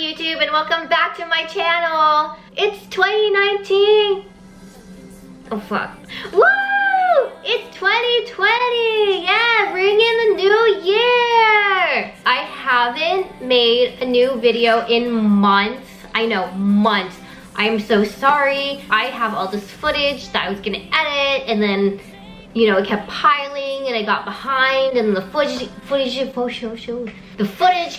YouTube and welcome back to my channel. It's 2019. Oh fuck. Woo! It's 2020. Yeah, bring in the new year. I haven't made a new video in months. I know, months. I'm so sorry. I have all this footage that I was gonna edit and then, you know, it kept piling and I got behind and the footage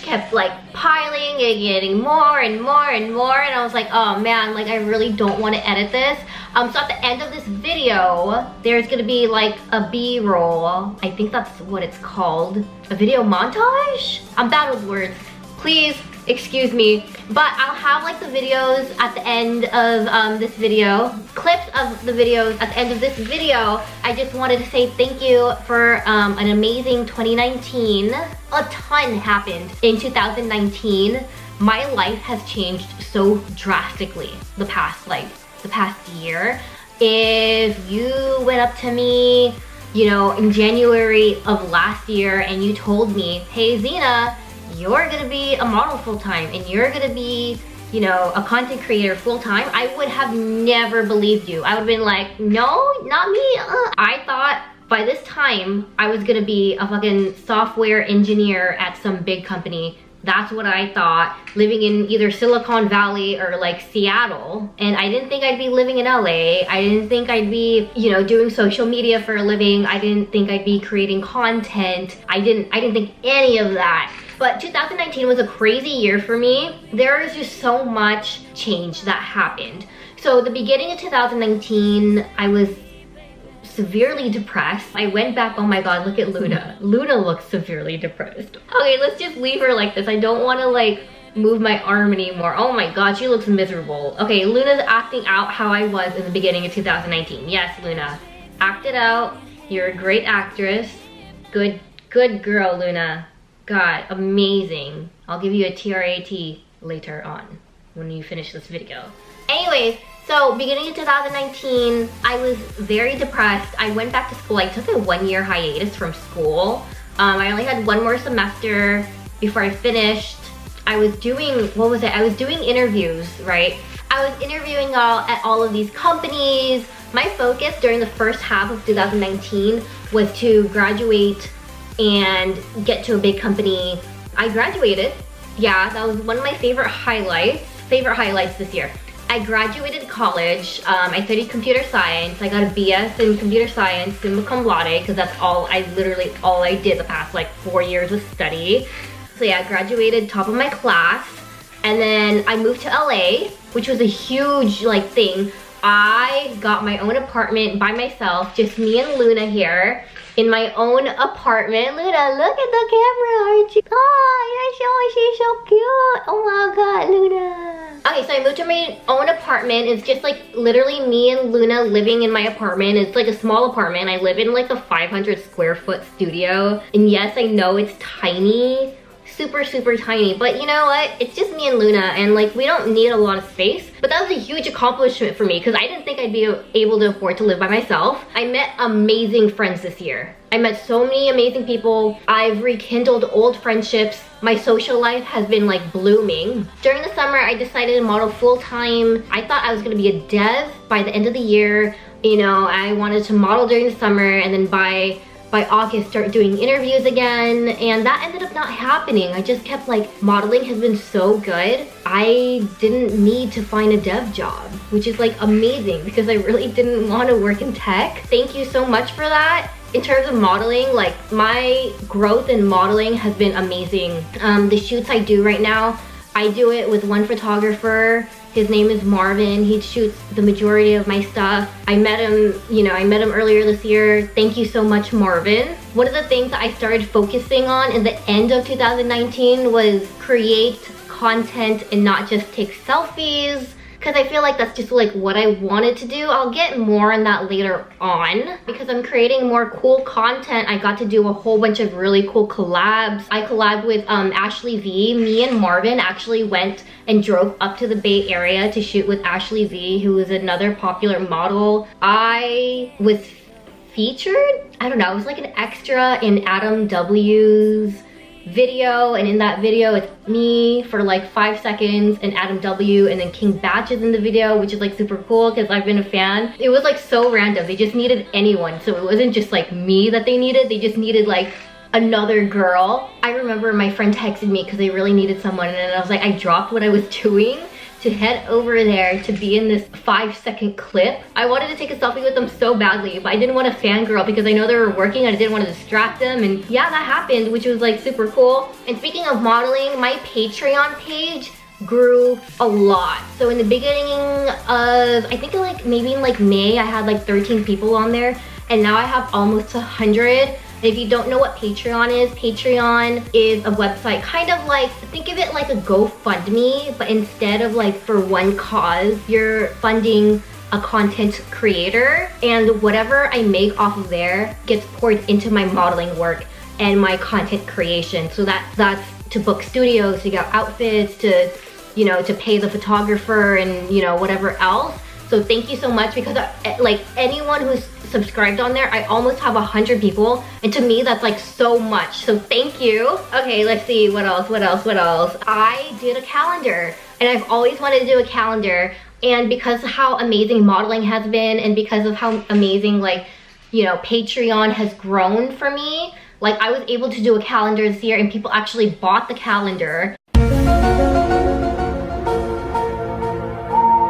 kept like piling and getting more and more and more, and I was like, oh man, like I really don't want to edit this. So at the end of this video, there's gonna be like a B-roll. I think that's what it's called. A video montage? I'm bad with words. Please excuse me, but I'll have like the videos at the end of this video, clips of the videos at the end of this video. I just wanted to say thank you for an amazing 2019. A ton happened in 2019. My life has changed so drastically the past year. If you went up to me, you know, in January of last year and you told me, hey Xena, you're gonna be a model full-time and you're gonna be, you know, a content creator full-time, I would have never believed you. I would have been like, no, not me. I thought by this time I was gonna be a fucking software engineer at some big company. That's what I thought, living in either Silicon Valley or like Seattle. And I didn't think I'd be living in LA. I didn't think I'd be, you know, doing social media for a living. I didn't think I'd be creating content. I didn't think any of that. But 2019 was a crazy year for me. There was just so much change that happened. So the beginning of 2019, I was severely depressed. I went back, oh my god, look at Luna. Luna looks severely depressed. Okay, let's just leave her like this. I don't want to like move my arm anymore. Oh my god, she looks miserable. Okay, Luna's acting out how I was in the beginning of 2019. Yes, Luna, act it out. You're a great actress. Good girl, Luna. God, amazing. I'll give you a TRAT later on when you finish this video. Anyways, so beginning of 2019, I was very depressed. I went back to school. I took a 1-year hiatus from school. I only had one more semester before I finished. I was doing, what was it? I was doing interviews, right? I was interviewing at all of these companies. My focus during the first half of 2019 was to graduate and get to a big company. I graduated. Yeah, that was one of my favorite highlights this year. I graduated college. I studied computer science. I got a BS in computer science, summa cum laude, because that's all I did the past like 4 years was study. So yeah, I graduated top of my class, and then I moved to LA, which was a huge like thing. I got my own apartment by myself, just me and Luna here, in my own apartment. Luna, look at the camera, aren't you? Oh, she's so cute. Oh my god, Luna. Okay, so I moved to my own apartment. It's just like literally me and Luna living in my apartment. It's like a small apartment. I live in like a 500 square foot studio. And yes, I know it's tiny. Super tiny, but you know what, it's just me and Luna, and like we don't need a lot of space. But that was a huge accomplishment for me because I didn't think I'd be able to afford to live by myself. I met amazing friends this year. I met so many amazing people. I've rekindled old friendships. My social life has been like blooming. During the summer, I decided to model full-time. I thought I was gonna be a dev by the end of the year. You know, I wanted to model during the summer, and then by August start doing interviews again, and that ended up not happening. I just kept like, modeling has been so good. I didn't need to find a dev job, which is like amazing because I really didn't want to work in tech. Thank you so much for that. In terms of modeling, like my growth in modeling has been amazing. The shoots I do right now, I do it with one photographer. His name is Marvin. He shoots the majority of my stuff. I met him, you know, I met him earlier this year. Thank you so much, Marvin. One of the things that I started focusing on in the end of 2019 was create content and not just take selfies, because I feel like that's just like what I wanted to do. I'll get more on that later on because I'm creating more cool content. I got to do a whole bunch of really cool collabs. I collabed with Ashley V. Me and Marvin actually went and drove up to the Bay Area to shoot with Ashley V, who is another popular model. I was featured, I don't know, I was like an extra in Adam W's video, and in that video it's me for like 5 seconds and Adam W, and then King Batch is in the video, which is like super cool because I've been a fan. It was like so random. They just needed anyone, so it wasn't just like me that they needed. They just needed like another girl. I remember my friend texted me because they really needed someone, and I was like, I dropped what I was doing to head over there to be in this 5-second clip. I wanted to take a selfie with them so badly, but I didn't want to fangirl because I know they were working and I didn't want to distract them, and yeah, that happened, which was like super cool. And speaking of modeling, my Patreon page grew a lot. So in the beginning of, I think like maybe in like May, I had like 13 people on there, and now I have almost 100. If you don't know what Patreon is a website, kind of like, think of it like a GoFundMe, but instead of like for one cause, you're funding a content creator, and whatever I make off of there gets poured into my modeling work and my content creation. So that's to book studios, to get outfits, to, you know, to pay the photographer, and, you know, whatever else. So thank you so much, because like anyone who's subscribed on there, I almost have 100 people, and to me that's like so much, so thank you. Okay, let's see, what else. I did a calendar, and I've always wanted to do a calendar, and because of how amazing modeling has been, and because of how amazing, like, you know, Patreon has grown for me, like I was able to do a calendar this year, and people actually bought the calendar.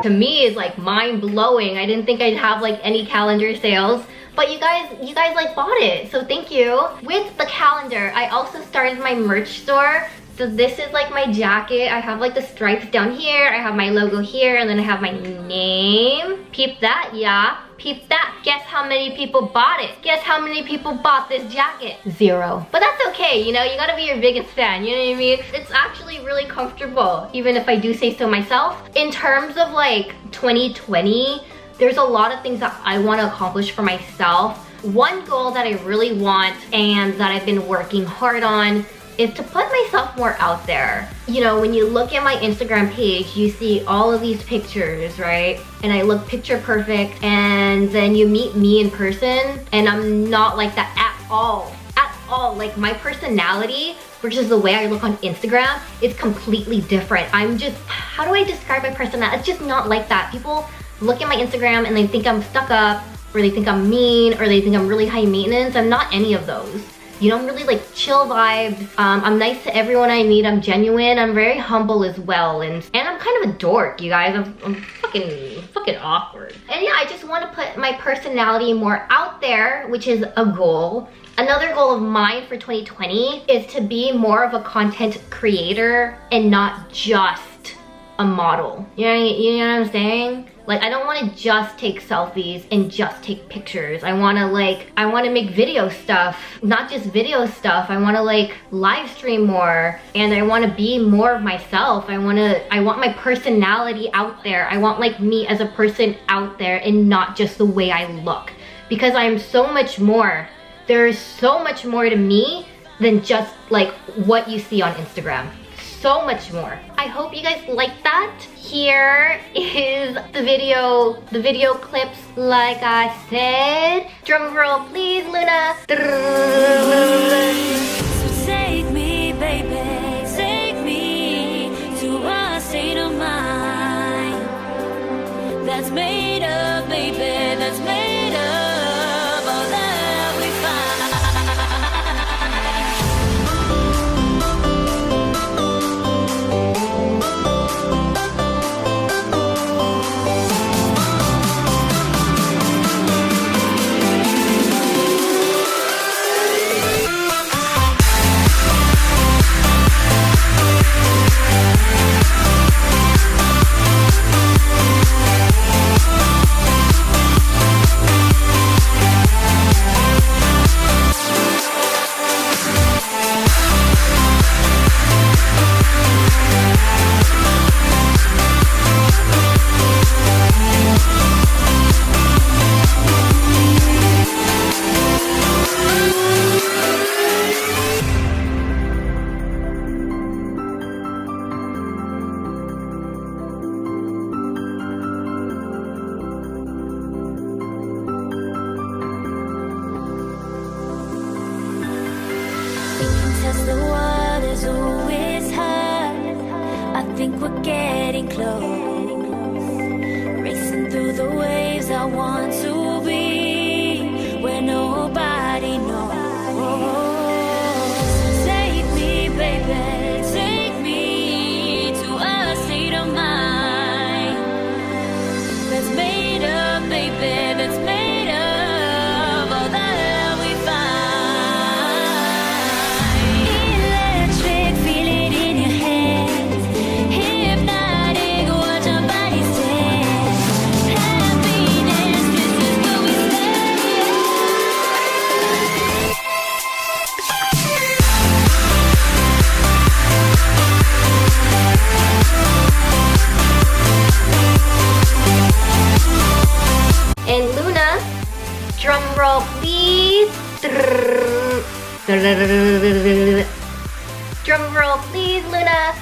To me, is like mind-blowing. I didn't think I'd have like any calendar sales, but you guys like bought it, so thank you. With the calendar, I also started my merch store. So this is like my jacket. I have like the stripes down here, I have my logo here, and then I have my name. Peep that, yeah, peep that. Guess how many people bought it? Guess how many people bought this jacket? 0. But that's okay, you know, you gotta be your biggest fan, you know what I mean? It's actually really comfortable, even if I do say so myself. In terms of like 2020, there's a lot of things that I want to accomplish for myself. One goal that I really want, and that I've been working hard on, is to put myself more out there. You know, when you look at my Instagram page, you see all of these pictures, right? And I look picture perfect, and then you meet me in person, and I'm not like that at all. At all. Like, my personality versus the way I look on Instagram is completely different. I'm just, how do I describe my personality? It's just not like that. People look at my Instagram and they think I'm stuck up, or they think I'm mean, or they think I'm really high maintenance. I'm not any of those. You know, I'm really like chill vibes. I'm nice to everyone I meet. I'm genuine. I'm very humble as well, and I'm kind of a dork, you guys. I'm fucking awkward. And yeah, I just want to put my personality more out there, which is a goal. Another goal of mine for 2020 is to be more of a content creator and not just a model. You know what I'm saying? Like, I don't want to just take selfies and just take pictures. I want to make video stuff, not just video stuff. I want to like live stream more, and I want to be more of myself. I want my personality out there. I want like me as a person out there, and not just the way I look, because I'm so much more. There's so much more to me than just like what you see on Instagram. So much more. I hope you guys like that. Here is the video clips, like I said. Drum roll please, Luna. So take me, baby, take me to a state of mind that's made of, baby, that's made of all that we find. think we're getting close. Racing through the waves, I want to be where nobody knows. Take me, baby, take me to a state of mind that's made up, baby, that's made of all that we find. Electric, feel it in your hands. Hypnotic, watch our bodies dance. Happiness, this is where we And Luna, drum roll please. Drum roll please, Luna.